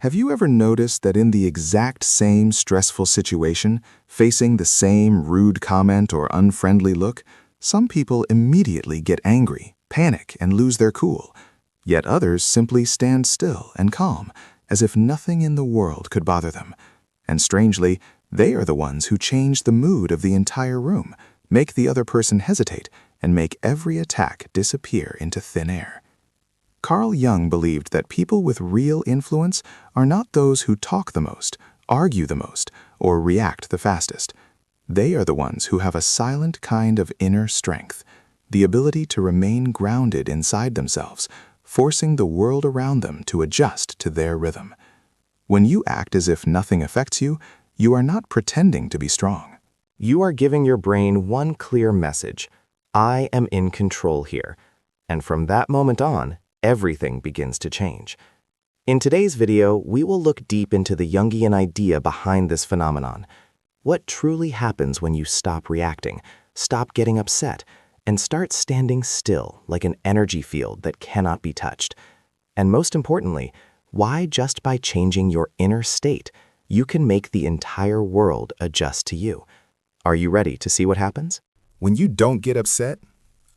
Have you ever noticed that in the exact same stressful situation, facing the same rude comment or unfriendly look, some people immediately get angry, panic, and lose their cool, yet others simply stand still and calm, as if nothing in the world could bother them. And strangely, they are the ones who change the mood of the entire room, make the other person hesitate, and make every attack disappear into thin air. Carl Jung believed that people with real influence are not those who talk the most, argue the most, or react the fastest. They are the ones who have a silent kind of inner strength, the ability to remain grounded inside themselves, forcing the world around them to adjust to their rhythm. When you act as if nothing affects you, you are not pretending to be strong. You are giving your brain one clear message: I am in control here. And from that moment on, everything begins to change. In today's video, we will look deep into the Jungian idea behind this phenomenon. What truly happens when you stop reacting, stop getting upset, and start standing still like an energy field that cannot be touched? And most importantly, why just by changing your inner state, you can make the entire world adjust to you? Are you ready to see what happens? When you don't get upset,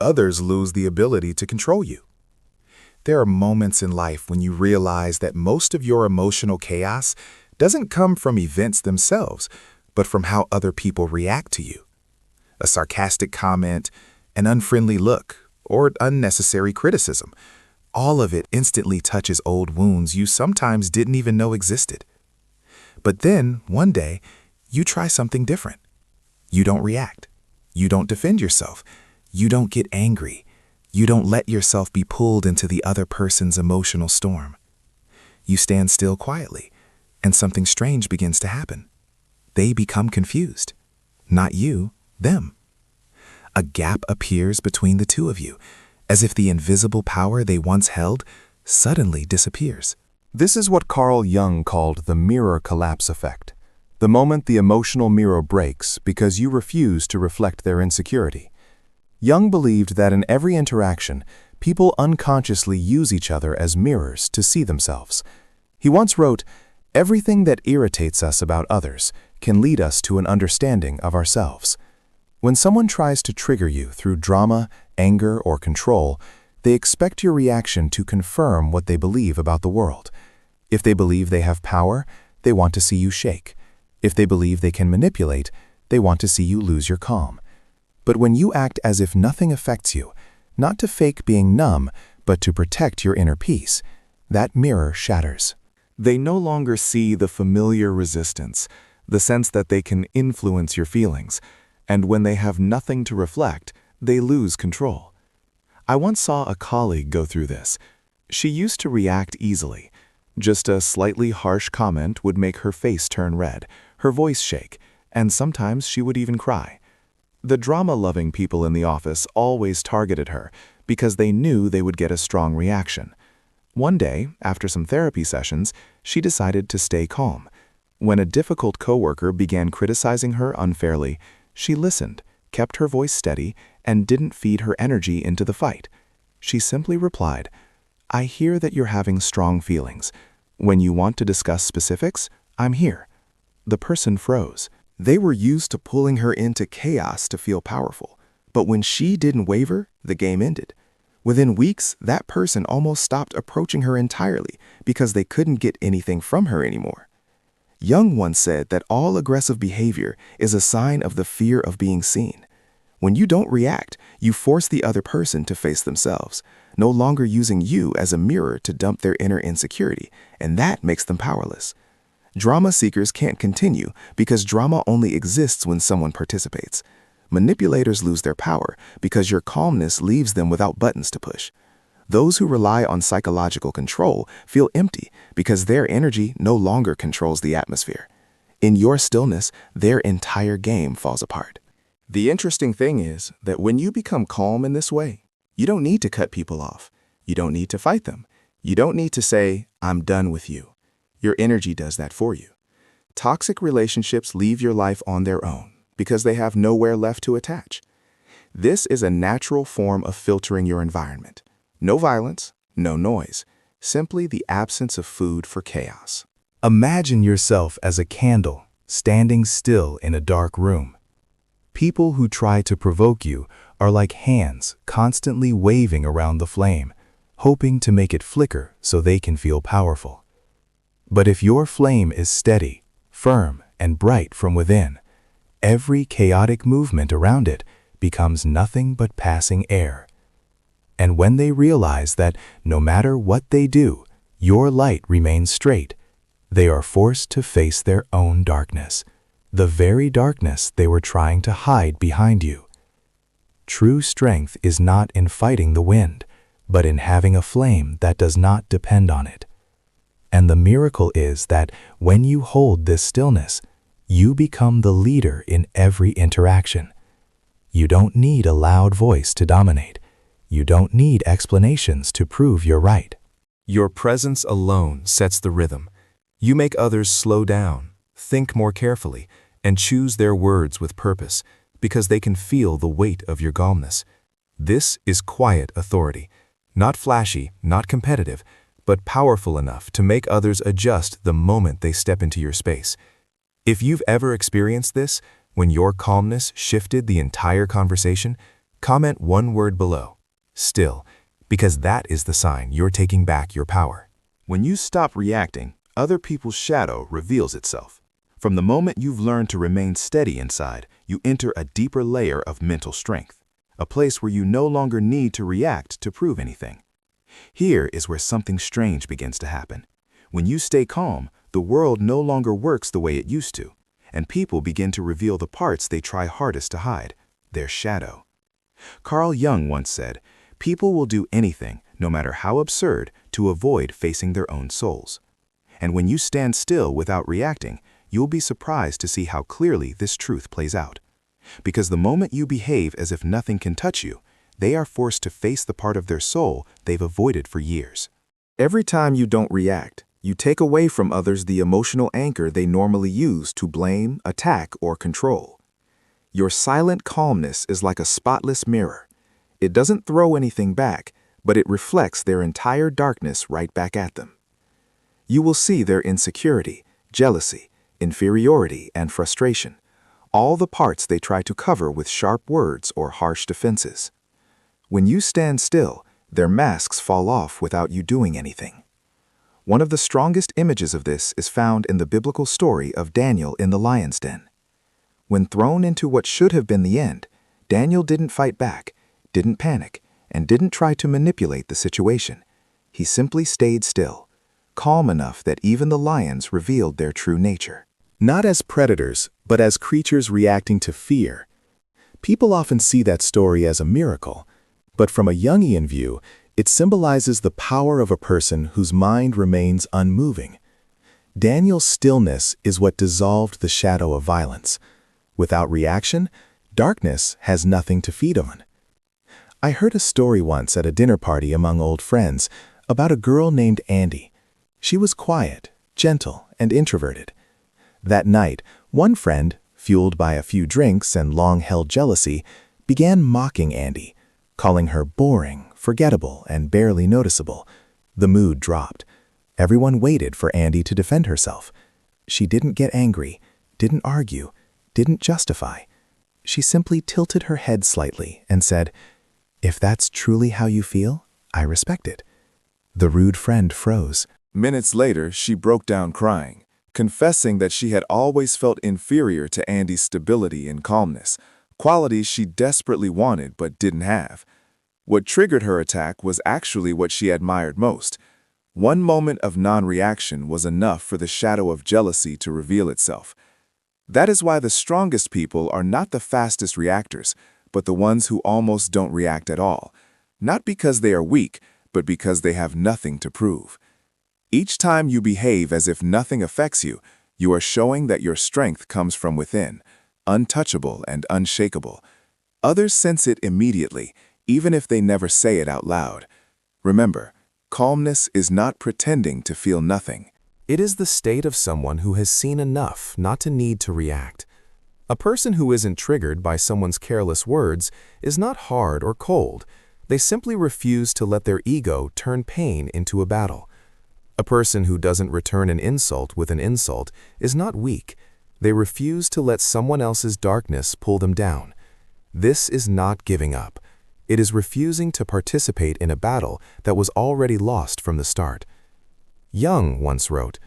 others lose the ability to control you. There are moments in life when you realize that most of your emotional chaos doesn't come from events themselves, but from how other people react to you. A sarcastic comment, an unfriendly look, or unnecessary criticism, all of it instantly touches old wounds you sometimes didn't even know existed. But then, one day, you try something different. You don't react. You don't defend yourself. You don't get angry. You don't let yourself be pulled into the other person's emotional storm. You stand still quietly, and something strange begins to happen. They become confused. Not you, them. A gap appears between the two of you, as if the invisible power they once held suddenly disappears. This is what Carl Jung called the mirror collapse effect. The moment the emotional mirror breaks because you refuse to reflect their insecurity. Jung believed that in every interaction, people unconsciously use each other as mirrors to see themselves. He once wrote, "Everything that irritates us about others can lead us to an understanding of ourselves." When someone tries to trigger you through drama, anger, or control, they expect your reaction to confirm what they believe about the world. If they believe they have power, they want to see you shake. If they believe they can manipulate, they want to see you lose your calm. But when you act as if nothing affects you, not to fake being numb, but to protect your inner peace, that mirror shatters. They no longer see the familiar resistance, the sense that they can influence your feelings, and when they have nothing to reflect, they lose control. I once saw a colleague go through this. She used to react easily. Just a slightly harsh comment would make her face turn red, her voice shake, and sometimes she would even cry. The drama-loving people in the office always targeted her because they knew they would get a strong reaction. One day, after some therapy sessions, she decided to stay calm. When a difficult coworker began criticizing her unfairly, she listened, kept her voice steady, and didn't feed her energy into the fight. She simply replied, "I hear that you're having strong feelings. When you want to discuss specifics, I'm here." The person froze. They were used to pulling her into chaos to feel powerful. But when she didn't waver, the game ended. Within weeks, that person almost stopped approaching her entirely because they couldn't get anything from her anymore. Jung once said that all aggressive behavior is a sign of the fear of being seen. When you don't react, you force the other person to face themselves, no longer using you as a mirror to dump their inner insecurity, and that makes them powerless. Drama seekers can't continue because drama only exists when someone participates. Manipulators lose their power because your calmness leaves them without buttons to push. Those who rely on psychological control feel empty because their energy no longer controls the atmosphere. In your stillness, their entire game falls apart. The interesting thing is that when you become calm in this way, you don't need to cut people off. You don't need to fight them. You don't need to say, "I'm done with you." Your energy does that for you. Toxic relationships leave your life on their own because they have nowhere left to attach. This is a natural form of filtering your environment. No violence, no noise, simply the absence of food for chaos. Imagine yourself as a candle, standing still in a dark room. People who try to provoke you are like hands constantly waving around the flame, hoping to make it flicker so they can feel powerful. But if your flame is steady, firm, and bright from within, every chaotic movement around it becomes nothing but passing air. And when they realize that no matter what they do, your light remains straight, they are forced to face their own darkness, the very darkness they were trying to hide behind you. True strength is not in fighting the wind, but in having a flame that does not depend on it. And the miracle is that when you hold this stillness, you become the leader in every interaction. You don't need a loud voice to dominate. You don't need explanations to prove you're right. Your presence alone sets the rhythm. You make others slow down, think more carefully, and choose their words with purpose, because they can feel the weight of your calmness. This is quiet authority, not flashy, not competitive, but powerful enough to make others adjust the moment they step into your space. If you've ever experienced this, when your calmness shifted the entire conversation, comment one word below, still, because that is the sign you're taking back your power. When you stop reacting, other people's shadow reveals itself. From the moment you've learned to remain steady inside, you enter a deeper layer of mental strength, a place where you no longer need to react to prove anything. Here is where something strange begins to happen. When you stay calm, the world no longer works the way it used to, and people begin to reveal the parts they try hardest to hide, their shadow. Carl Jung once said, "People will do anything, no matter how absurd, to avoid facing their own souls." And when you stand still without reacting, you'll be surprised to see how clearly this truth plays out. Because the moment you behave as if nothing can touch you, they are forced to face the part of their soul they've avoided for years. Every time you don't react, you take away from others the emotional anchor they normally use to blame, attack, or control. Your silent calmness is like a spotless mirror. It doesn't throw anything back, but it reflects their entire darkness right back at them. You will see their insecurity, jealousy, inferiority, and frustration, all the parts they try to cover with sharp words or harsh defenses. When you stand still, their masks fall off without you doing anything. One of the strongest images of this is found in the biblical story of Daniel in the lion's den. When thrown into what should have been the end, Daniel didn't fight back, didn't panic, and didn't try to manipulate the situation. He simply stayed still, calm enough that even the lions revealed their true nature. Not as predators, but as creatures reacting to fear. People often see that story as a miracle, but from a Jungian view, it symbolizes the power of a person whose mind remains unmoving. Daniel's stillness is what dissolved the shadow of violence. Without reaction, darkness has nothing to feed on. I heard a story once at a dinner party among old friends about a girl named Andy. She was quiet, gentle, and introverted. That night, one friend, fueled by a few drinks and long-held jealousy, began mocking Andy, calling her boring, forgettable, and barely noticeable. The mood dropped. Everyone waited for Andy to defend herself. She didn't get angry, didn't argue, didn't justify. She simply tilted her head slightly and said, "If that's truly how you feel, I respect it." The rude friend froze. Minutes later, she broke down crying, confessing that she had always felt inferior to Andy's stability and calmness, qualities she desperately wanted but didn't have. What triggered her attack was actually what she admired most. One moment of non-reaction was enough for the shadow of jealousy to reveal itself. That is why the strongest people are not the fastest reactors, but the ones who almost don't react at all. Not because they are weak, but because they have nothing to prove. Each time you behave as if nothing affects you, you are showing that your strength comes from within, untouchable and unshakable. Others sense it immediately, even if they never say it out loud. Remember, calmness is not pretending to feel nothing. It is the state of someone who has seen enough not to need to react. A person who isn't triggered by someone's careless words is not hard or cold. They simply refuse to let their ego turn pain into a battle. A person who doesn't return an insult with an insult is not weak. They refuse to let someone else's darkness pull them down. This is not giving up. It is refusing to participate in a battle that was already lost from the start. Jung once wrote,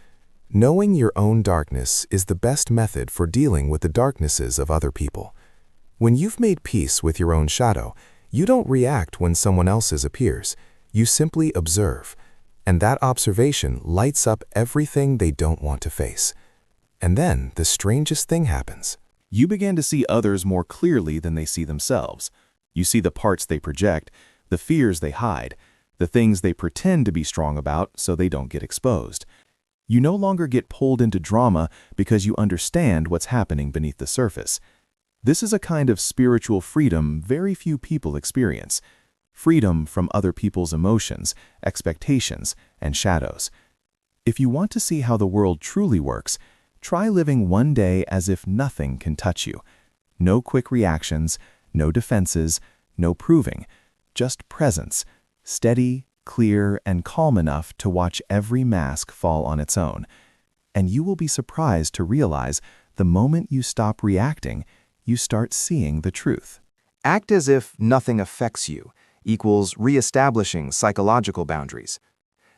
"Knowing your own darkness is the best method for dealing with the darknesses of other people." When you've made peace with your own shadow, you don't react when someone else's appears. You simply observe. And that observation lights up everything they don't want to face. And then the strangest thing happens. You begin to see others more clearly than they see themselves. You see the parts they project, the fears they hide, the things they pretend to be strong about so they don't get exposed. You no longer get pulled into drama because you understand what's happening beneath the surface. This is a kind of spiritual freedom very few people experience. Freedom from other people's emotions, expectations, and shadows. If you want to see how the world truly works, try living one day as if nothing can touch you. No quick reactions, no defenses, no proving, just presence, steady, clear, and calm enough to watch every mask fall on its own. And you will be surprised to realize the moment you stop reacting, you start seeing the truth. Act as if nothing affects you equals reestablishing psychological boundaries.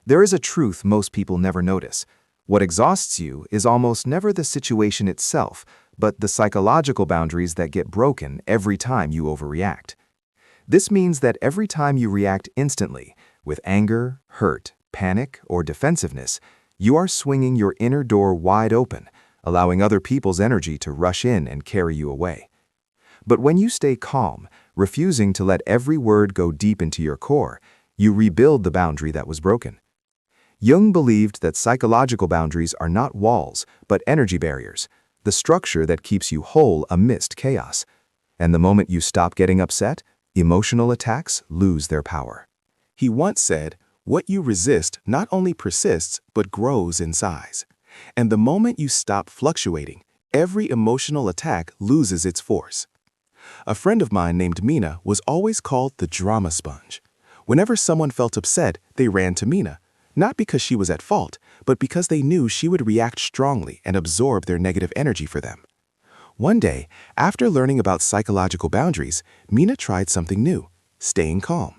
There is a truth most people never notice. What exhausts you is almost never the situation itself, but the psychological boundaries that get broken every time you overreact. This means that every time you react instantly, with anger, hurt, panic, or defensiveness, you are swinging your inner door wide open, allowing other people's energy to rush in and carry you away. But when you stay calm, refusing to let every word go deep into your core, you rebuild the boundary that was broken. Jung believed that psychological boundaries are not walls, but energy barriers, the structure that keeps you whole amidst chaos. And the moment you stop getting upset, emotional attacks lose their power. He once said, "What you resist not only persists, but grows in size." And the moment you stop fluctuating, every emotional attack loses its force. A friend of mine named Mina was always called the drama sponge. Whenever someone felt upset, they ran to Mina, not because she was at fault, but because they knew she would react strongly and absorb their negative energy for them. One day, after learning about psychological boundaries, Mina tried something new, staying calm.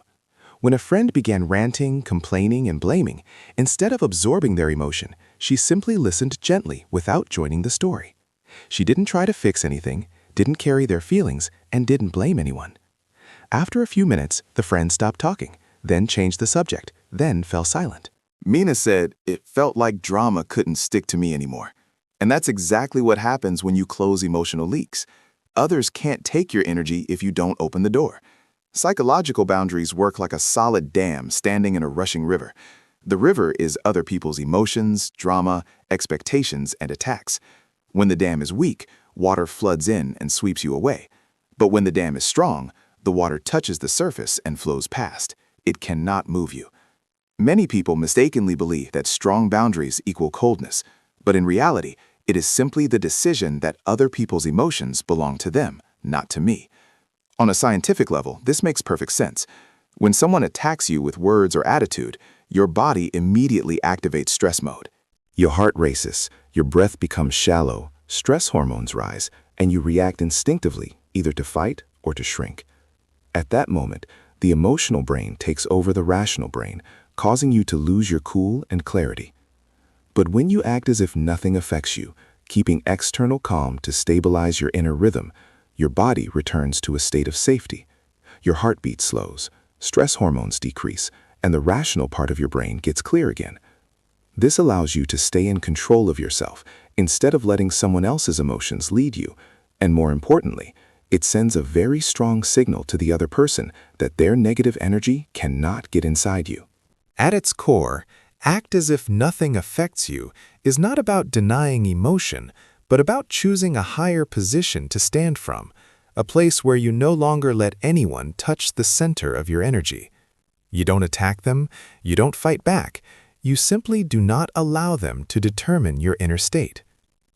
When a friend began ranting, complaining, and blaming, instead of absorbing their emotion, she simply listened gently without joining the story. She didn't try to fix anything, didn't carry their feelings, and didn't blame anyone. After a few minutes, the friend stopped talking, then changed the subject, then fell silent. Mina said, "It felt like drama couldn't stick to me anymore." And that's exactly what happens when you close emotional leaks. Others can't take your energy if you don't open the door. Psychological boundaries work like a solid dam standing in a rushing river. The river is other people's emotions, drama, expectations, and attacks. When the dam is weak, water floods in and sweeps you away. But when the dam is strong, the water touches the surface and flows past. It cannot move you. Many people mistakenly believe that strong boundaries equal coldness, but in reality, it is simply the decision that other people's emotions belong to them, not to me. On a scientific level, this makes perfect sense. When someone attacks you with words or attitude, your body immediately activates stress mode. Your heart races, your breath becomes shallow, stress hormones rise, and you react instinctively, either to fight or to shrink. At that moment, the emotional brain takes over the rational brain, causing you to lose your cool and clarity. But when you act as if nothing affects you, keeping external calm to stabilize your inner rhythm, your body returns to a state of safety. Your heartbeat slows, stress hormones decrease, and the rational part of your brain gets clear again. This allows you to stay in control of yourself instead of letting someone else's emotions lead you, and more importantly, it sends a very strong signal to the other person that their negative energy cannot get inside you. At its core, act as if nothing affects you is not about denying emotion, but about choosing a higher position to stand from, a place where you no longer let anyone touch the center of your energy. You don't attack them, you don't fight back, you simply do not allow them to determine your inner state.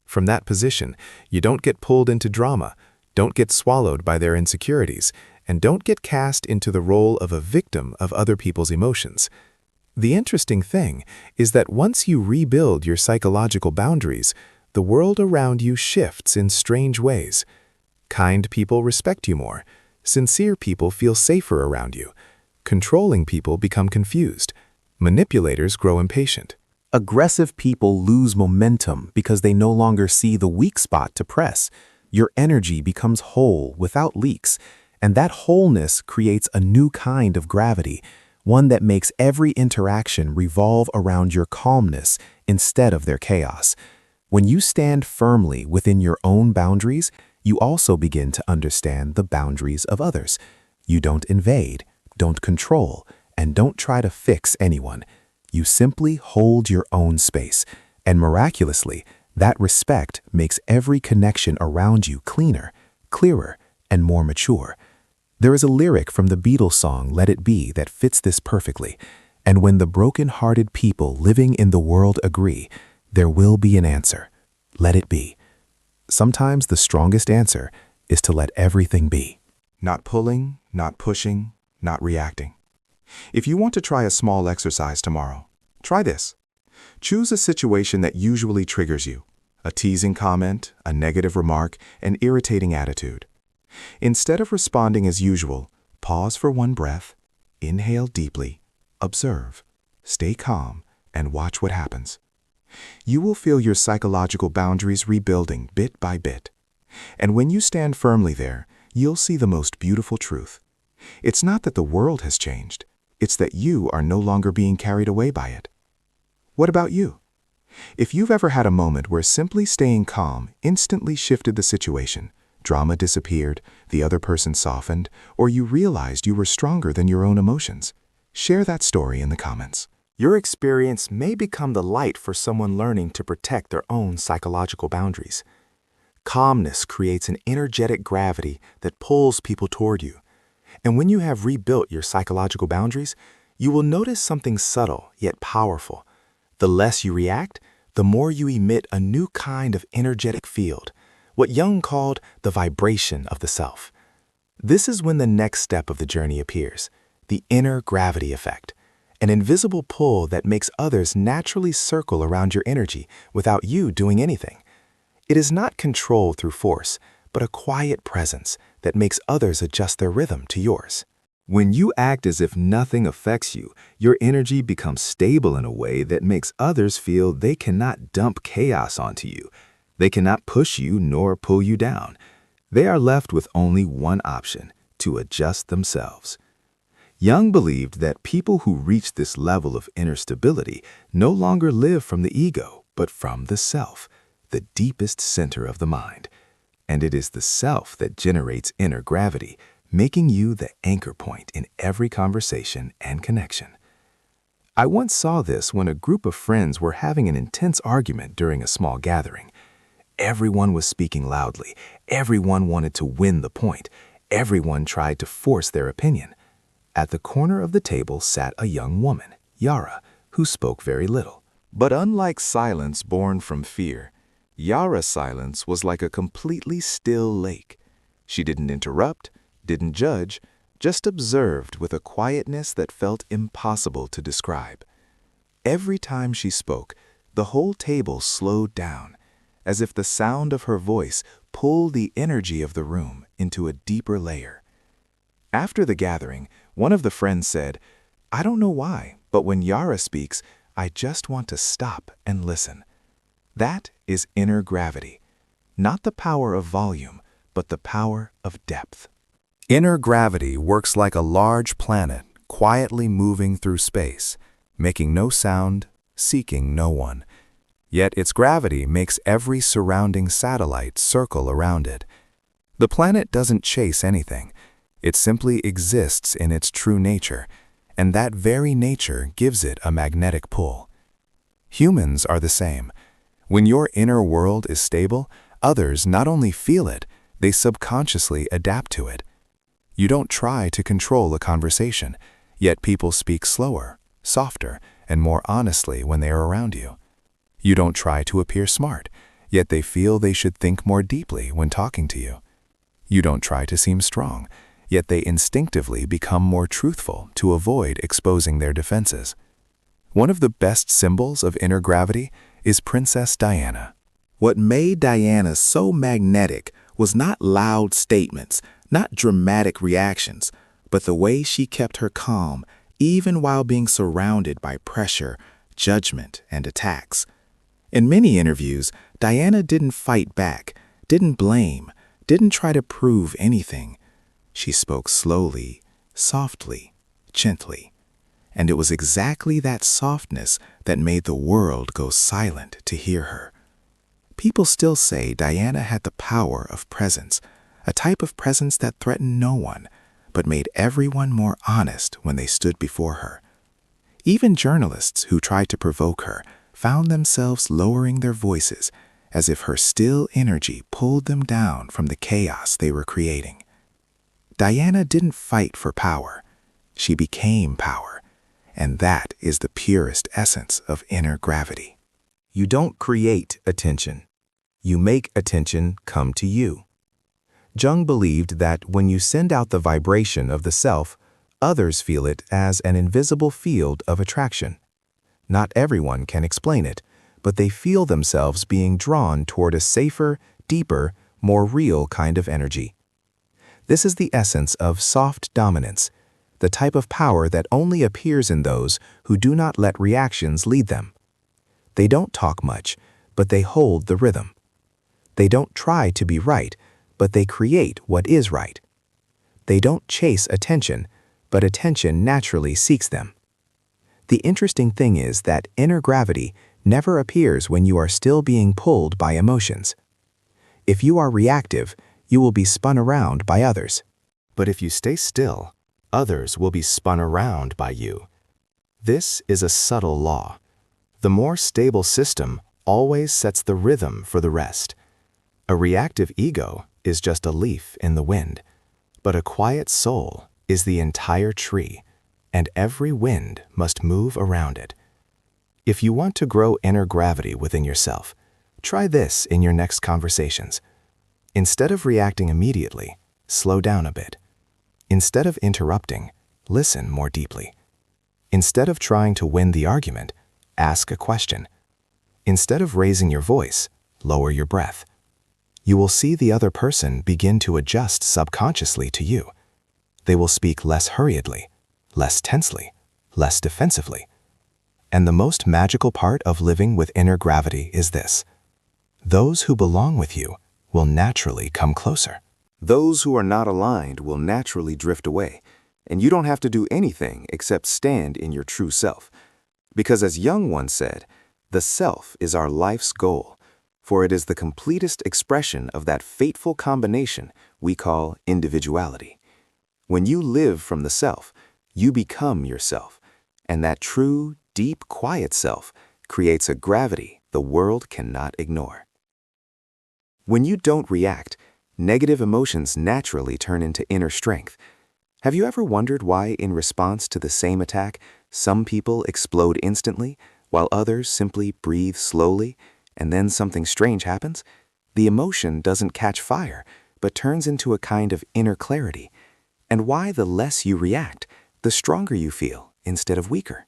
From that position, you don't get pulled into drama, don't get swallowed by their insecurities, and don't get cast into the role of a victim of other people's emotions. The interesting thing is that once you rebuild your psychological boundaries, the world around you shifts in strange ways. Kind people respect you more. Sincere people feel safer around you. Controlling people become confused. Manipulators grow impatient. Aggressive people lose momentum because they no longer see the weak spot to press. Your energy becomes whole without leaks, and that wholeness creates a new kind of gravity, one that makes every interaction revolve around your calmness instead of their chaos. When you stand firmly within your own boundaries, you also begin to understand the boundaries of others. You don't invade, don't control, and don't try to fix anyone. You simply hold your own space, and miraculously, that respect makes every connection around you cleaner, clearer, and more mature. There is a lyric from the Beatles song Let It Be that fits this perfectly. And when the broken-hearted people living in the world agree, there will be an answer. Let it be. Sometimes the strongest answer is to let everything be. Not pulling, not pushing, not reacting. If you want to try a small exercise tomorrow, try this. Choose a situation that usually triggers you. A teasing comment, a negative remark, an irritating attitude. Instead of responding as usual, pause for one breath, inhale deeply, observe, stay calm, and watch what happens. You will feel your psychological boundaries rebuilding bit by bit. And when you stand firmly there, you'll see the most beautiful truth. It's not that the world has changed, it's that you are no longer being carried away by it. What about you? If you've ever had a moment where simply staying calm instantly shifted the situation, drama disappeared, the other person softened, or you realized you were stronger than your own emotions, share that story in the comments. Your experience may become the light for someone learning to protect their own psychological boundaries. Calmness creates an energetic gravity that pulls people toward you. And when you have rebuilt your psychological boundaries, you will notice something subtle yet powerful. The less you react, the more you emit a new kind of energetic field, what Jung called the vibration of the self. This is when the next step of the journey appears, the inner gravity effect, an invisible pull that makes others naturally circle around your energy without you doing anything. It is not control through force, but a quiet presence that makes others adjust their rhythm to yours. When you act as if nothing affects you, your energy becomes stable in a way that makes others feel they cannot dump chaos onto you. They cannot push you nor pull you down. They are left with only one option, to adjust themselves. Jung believed that people who reach this level of inner stability no longer live from the ego, but from the self, the deepest center of the mind. And it is the self that generates inner gravity, making you the anchor point in every conversation and connection. I once saw this when a group of friends were having an intense argument during a small gathering. Everyone was speaking loudly. Everyone wanted to win the point. Everyone tried to force their opinion. At the corner of the table sat a young woman, Yara, who spoke very little. But unlike silence born from fear, Yara's silence was like a completely still lake. She didn't interrupt, didn't judge, just observed with a quietness that felt impossible to describe. Every time she spoke, the whole table slowed down, as if the sound of her voice pulled the energy of the room into a deeper layer. After the gathering, one of the friends said, "I don't know why, but when Yara speaks, I just want to stop and listen." That is inner gravity, not the power of volume, but the power of depth. Inner gravity works like a large planet quietly moving through space, making no sound, seeking no one. Yet its gravity makes every surrounding satellite circle around it. The planet doesn't chase anything. It simply exists in its true nature, and that very nature gives it a magnetic pull. Humans are the same. When your inner world is stable, others not only feel it, they subconsciously adapt to it. You don't try to control a conversation, yet people speak slower, softer, and more honestly when they are around you. You don't try to appear smart, yet they feel they should think more deeply when talking to you. You don't try to seem strong, yet they instinctively become more truthful to avoid exposing their defenses. One of the best symbols of inner gravity is Princess Diana. What made Diana so magnetic was not loud statements, not dramatic reactions, but the way she kept her calm even while being surrounded by pressure, judgment, and attacks. In many interviews, Diana didn't fight back, didn't blame, didn't try to prove anything. She spoke slowly, softly, gently. And it was exactly that softness that made the world go silent to hear her. People still say Diana had the power of presence, a type of presence that threatened no one, but made everyone more honest when they stood before her. Even journalists who tried to provoke her found themselves lowering their voices as if her still energy pulled them down from the chaos they were creating. Diana didn't fight for power. She became power, and that is the purest essence of inner gravity. You don't create attention. You make attention come to you. Jung believed that when you send out the vibration of the self, others feel it as an invisible field of attraction. Not everyone can explain it, but they feel themselves being drawn toward a safer, deeper, more real kind of energy. This is the essence of soft dominance, the type of power that only appears in those who do not let reactions lead them. They don't talk much, but they hold the rhythm. They don't try to be right, but they create what is right. They don't chase attention, but attention naturally seeks them. The interesting thing is that inner gravity never appears when you are still being pulled by emotions. If you are reactive, you will be spun around by others. But if you stay still, others will be spun around by you. This is a subtle law. The more stable system always sets the rhythm for the rest. A reactive ego is just a leaf in the wind, but a quiet soul is the entire tree, and every wind must move around it. If you want to grow inner gravity within yourself, try this in your next conversations. Instead of reacting immediately, slow down a bit. Instead of interrupting, listen more deeply. Instead of trying to win the argument, ask a question. Instead of raising your voice, lower your breath. You will see the other person begin to adjust subconsciously to you. They will speak less hurriedly, less tensely, less defensively. And the most magical part of living with inner gravity is this: those who belong with you will naturally come closer. Those who are not aligned will naturally drift away, and you don't have to do anything except stand in your true self. Because as Jung once said, the self is our life's goal, for it is the completest expression of that fateful combination we call individuality. When you live from the self, you become yourself, and that true, deep, quiet self creates a gravity the world cannot ignore. When you don't react, negative emotions naturally turn into inner strength. Have you ever wondered why, in response to the same attack, some people explode instantly, while others simply breathe slowly, and then something strange happens? The emotion doesn't catch fire, but turns into a kind of inner clarity. And why the less you react, the stronger you feel instead of weaker?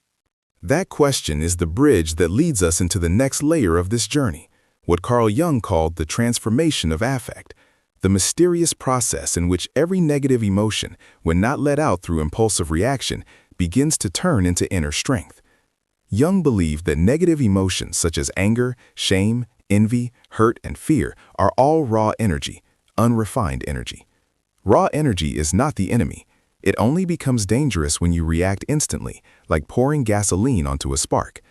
That question is the bridge that leads us into the next layer of this journey, what Carl Jung called the transformation of affect, the mysterious process in which every negative emotion, when not let out through impulsive reaction, begins to turn into inner strength. Jung believed that negative emotions such as anger, shame, envy, hurt, and fear are all raw energy, unrefined energy. Raw energy is not the enemy. It only becomes dangerous when you react instantly, like pouring gasoline onto a spark.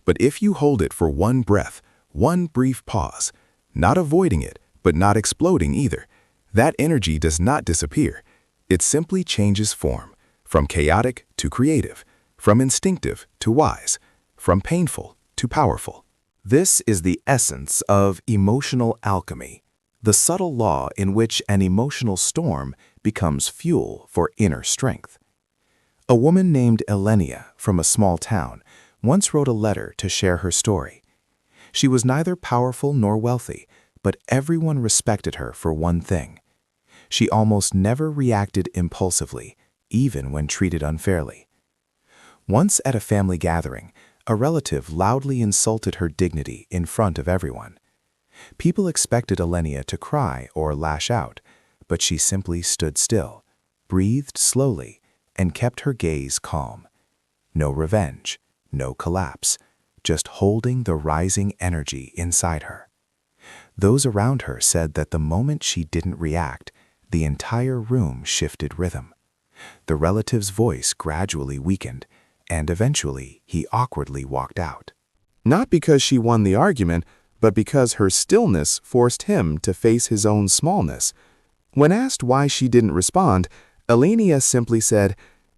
But if you hold it for one breath, one brief pause, not avoiding it, but not exploding either, that energy does not disappear. It simply changes form, from chaotic to creative, from instinctive to wise, from painful to powerful. This is the essence of emotional alchemy, the subtle law in which an emotional storm becomes fuel for inner strength. A woman named Elenia from a small town once wrote a letter to share her story. She was neither powerful nor wealthy, but everyone respected her for one thing. She almost never reacted impulsively, even when treated unfairly. Once at a family gathering, A relative loudly insulted her dignity in front of everyone. People expected Elenia to cry or lash out, but she simply stood still, breathed slowly, and kept her gaze calm. No revenge, no collapse, just holding the rising energy inside her. Those around her said that the moment she didn't react, the entire room shifted rhythm. The relative's voice gradually weakened, and eventually he awkwardly walked out. Not because she won the argument, but because her stillness forced him to face his own smallness. When asked why she didn't respond, Elenia simply said,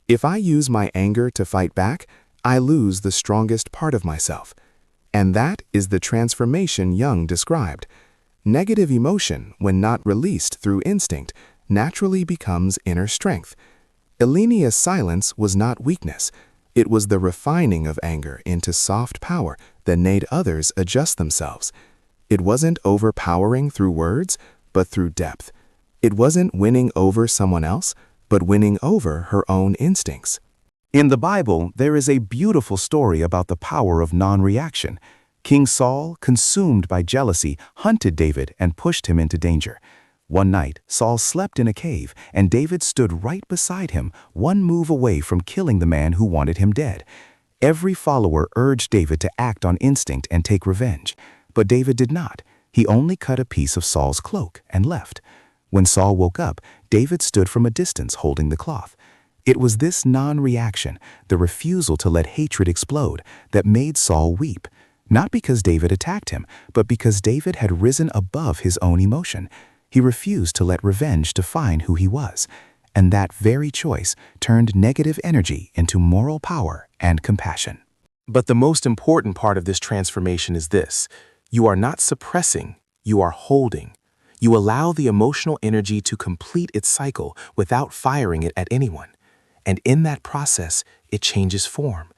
"If I use my anger to fight back, I lose the strongest part of myself." And that is the transformation Jung described. Negative emotion, when not released through instinct, naturally becomes inner strength. Elenia's silence was not weakness. It was the refining of anger into soft power that made others adjust themselves. It wasn't overpowering through words, but through depth. It wasn't winning over someone else, but winning over her own instincts. In the Bible, there is a beautiful story about the power of non-reaction. King Saul, consumed by jealousy, hunted David and pushed him into danger. One night, Saul slept in a cave, and David stood right beside him, one move away from killing the man who wanted him dead. Every follower urged David to act on instinct and take revenge. But David did not. He only cut a piece of Saul's cloak and left. When Saul woke up, David stood from a distance holding the cloth. It was this non-reaction, the refusal to let hatred explode, that made Saul weep. Not because David attacked him, but because David had risen above his own emotion. He refused to let revenge define who he was. And that very choice turned negative energy into moral power and compassion. But the most important part of this transformation is this: you are not suppressing, you are holding. You allow the emotional energy to complete its cycle without firing it at anyone. And in that process, it changes form.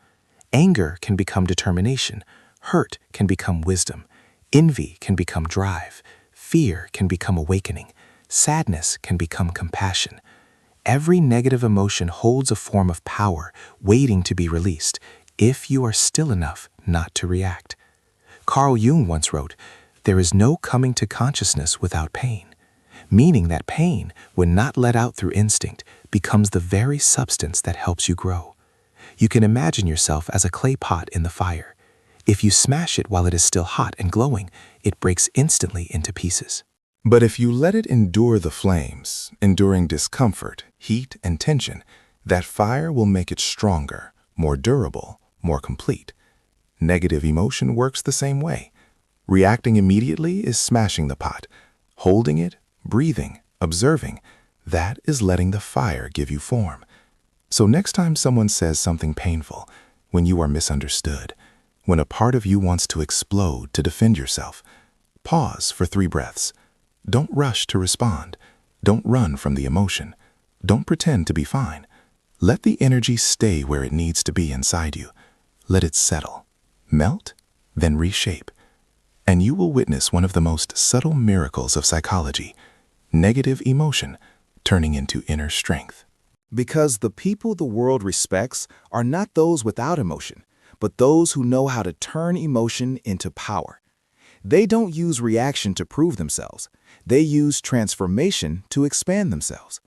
Anger can become determination. Hurt can become wisdom. Envy can become drive. Fear can become awakening. Sadness can become compassion. Every negative emotion holds a form of power waiting to be released if you are still enough not to react. Carl Jung once wrote, "There is no coming to consciousness without pain," meaning that pain, when not let out through instinct, becomes the very substance that helps you grow. You can imagine yourself as a clay pot in the fire. If you smash it while it is still hot and glowing, it breaks instantly into pieces. But if you let it endure the flames, enduring discomfort, heat, and tension, that fire will make it stronger, more durable, more complete. Negative emotion works the same way. Reacting immediately is smashing the pot. Holding it, breathing, observing, that is letting the fire give you form. So next time someone says something painful, when you are misunderstood, when a part of you wants to explode to defend yourself, pause for 3 breaths. Don't rush to respond. Don't run from the emotion. Don't pretend to be fine. Let the energy stay where it needs to be inside you. Let it settle, melt, then reshape. And you will witness one of the most subtle miracles of psychology: negative emotion turning into inner strength. Because the people the world respects are not those without emotion, but those who know how to turn emotion into power. They don't use reaction to prove themselves. They use transformation to expand themselves.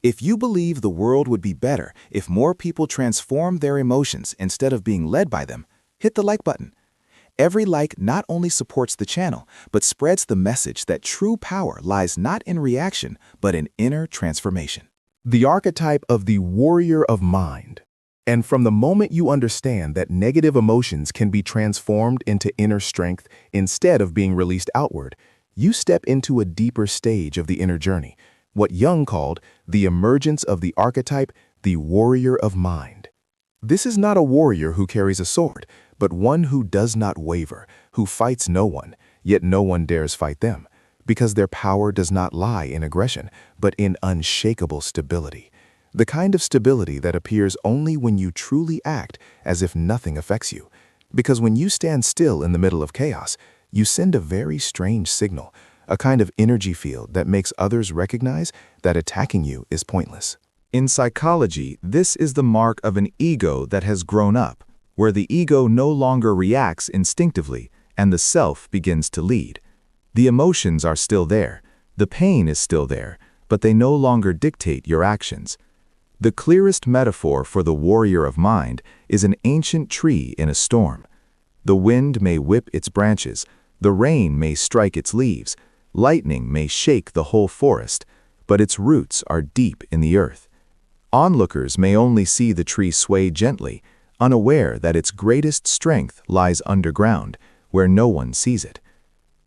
If you believe the world would be better if more people transformed their emotions instead of being led by them, hit the like button. Every like not only supports the channel, but spreads the message that true power lies not in reaction, but in inner transformation. The archetype of the warrior of mind. And from the moment you understand that negative emotions can be transformed into inner strength instead of being released outward, you step into a deeper stage of the inner journey, what Jung called the emergence of the archetype, the warrior of mind. This is not a warrior who carries a sword, but one who does not waver, who fights no one, yet no one dares fight them, because their power does not lie in aggression, but in unshakable stability. The kind of stability that appears only when you truly act as if nothing affects you. Because when you stand still in the middle of chaos, you send a very strange signal, a kind of energy field that makes others recognize that attacking you is pointless. In psychology, this is the mark of an ego that has grown up, where the ego no longer reacts instinctively and the self begins to lead. The emotions are still there, the pain is still there, but they no longer dictate your actions. The clearest metaphor for the warrior of mind is an ancient tree in a storm. The wind may whip its branches, the rain may strike its leaves, lightning may shake the whole forest, but its roots are deep in the earth. Onlookers may only see the tree sway gently, unaware that its greatest strength lies underground, where no one sees it.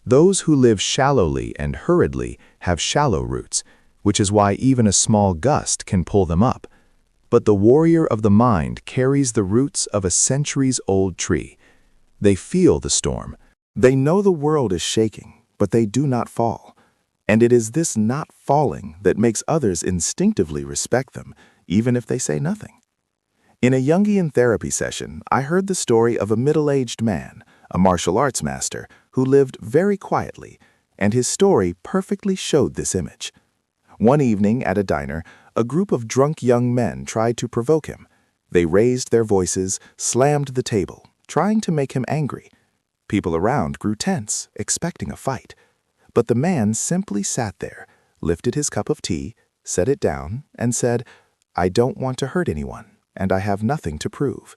Those who live shallowly and hurriedly have shallow roots, which is why even a small gust can pull them up. But the warrior of the mind carries the roots of a centuries-old tree. They feel the storm. They know the world is shaking, but they do not fall. And it is this not falling that makes others instinctively respect them, even if they say nothing. In a Jungian therapy session, I heard the story of a middle-aged man, a martial arts master, who lived very quietly, and his story perfectly showed this image. One evening at a diner, a group of drunk young men tried to provoke him. They raised their voices, slammed the table, trying to make him angry. People around grew tense, expecting a fight. But the man simply sat there, lifted his cup of tea, set it down, and said, "I don't want to hurt anyone, and I have nothing to prove."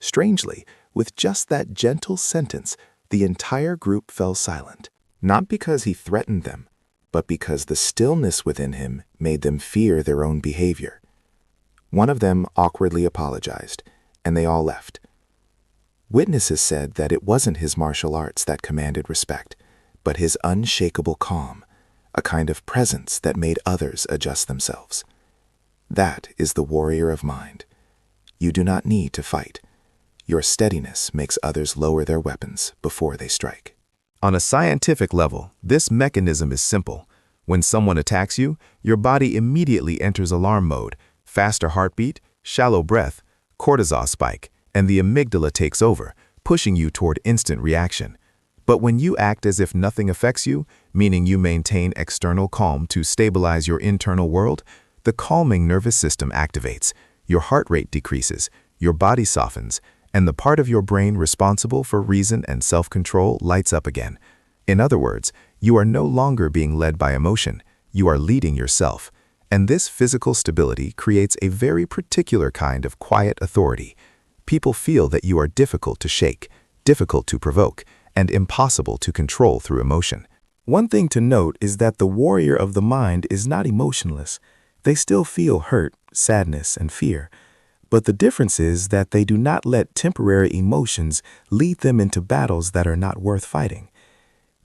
Strangely, with just that gentle sentence, the entire group fell silent. Not because he threatened them, but because the stillness within him made them fear their own behavior. One of them awkwardly apologized, and they all left. Witnesses said that it wasn't his martial arts that commanded respect, but his unshakable calm, a kind of presence that made others adjust themselves. That is the warrior of mind. You do not need to fight. Your steadiness makes others lower their weapons before they strike. On a scientific level, this mechanism is simple. When someone attacks you, your body immediately enters alarm mode, faster heartbeat, shallow breath, cortisol spike, and the amygdala takes over, pushing you toward instant reaction. But when you act as if nothing affects you, meaning you maintain external calm to stabilize your internal world, the calming nervous system activates, your heart rate decreases, your body softens, and the part of your brain responsible for reason and self-control lights up again. In other words, you are no longer being led by emotion, you are leading yourself. And this physical stability creates a very particular kind of quiet authority. People feel that you are difficult to shake, difficult to provoke, and impossible to control through emotion. One thing to note is that the warrior of the mind is not emotionless. They still feel hurt, sadness, and fear. But the difference is that they do not let temporary emotions lead them into battles that are not worth fighting.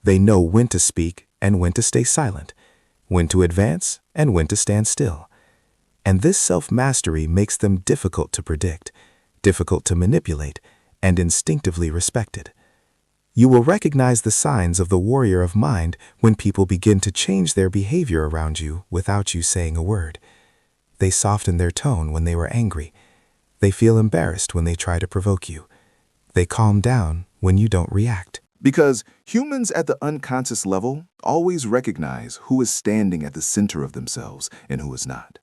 They know when to speak and when to stay silent, when to advance and when to stand still. And this self-mastery makes them difficult to predict, difficult to manipulate, and instinctively respected. You will recognize the signs of the warrior of mind when people begin to change their behavior around you without you saying a word. They soften their tone when they were angry. They feel embarrassed when they try to provoke you. They calm down when you don't react. Because humans at the unconscious level always recognize who is standing at the center of themselves and who is not.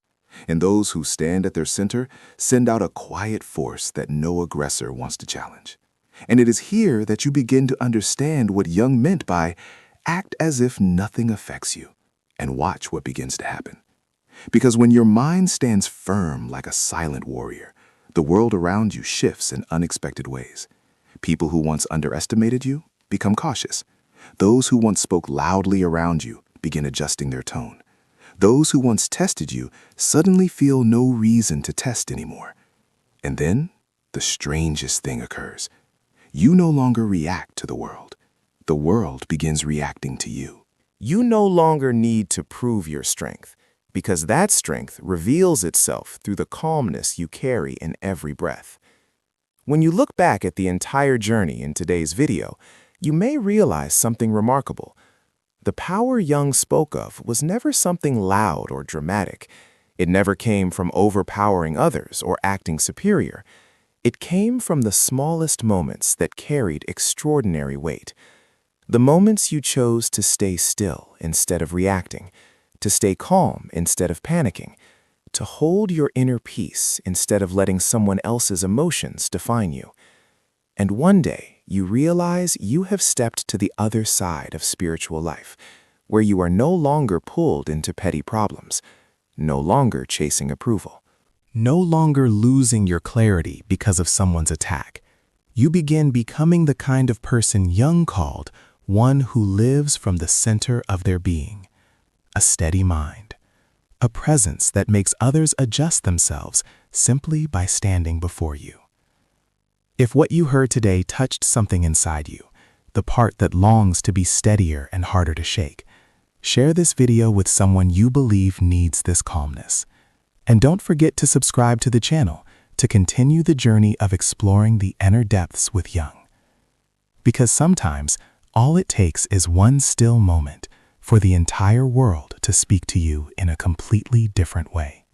And those who stand at their center send out a quiet force that no aggressor wants to challenge. And it is here that you begin to understand what Jung meant by act as if nothing affects you and watch what begins to happen. Because when your mind stands firm like a silent warrior, the world around you shifts in unexpected ways. People who once underestimated you become cautious. Those who once spoke loudly around you begin adjusting their tone. Those who once tested you suddenly feel no reason to test anymore. And then the strangest thing occurs. You no longer react to the world. The world begins reacting to you. You no longer need to prove your strength, because that strength reveals itself through the calmness you carry in every breath. When you look back at the entire journey in today's video, you may realize something remarkable. The power Jung spoke of was never something loud or dramatic. It never came from overpowering others or acting superior. It came from the smallest moments that carried extraordinary weight. The moments you chose to stay still instead of reacting, to stay calm instead of panicking, to hold your inner peace instead of letting someone else's emotions define you. And one day, you realize you have stepped to the other side of spiritual life, where you are no longer pulled into petty problems, no longer chasing approval, no longer losing your clarity because of someone's attack. You begin becoming the kind of person Jung called one who lives from the center of their being, a steady mind, a presence that makes others adjust themselves simply by standing before you. If what you heard today touched something inside you, the part that longs to be steadier and harder to shake, share this video with someone you believe needs this calmness. And don't forget to subscribe to the channel to continue the journey of exploring the inner depths with Jung. Because sometimes, all it takes is one still moment for the entire world to speak to you in a completely different way.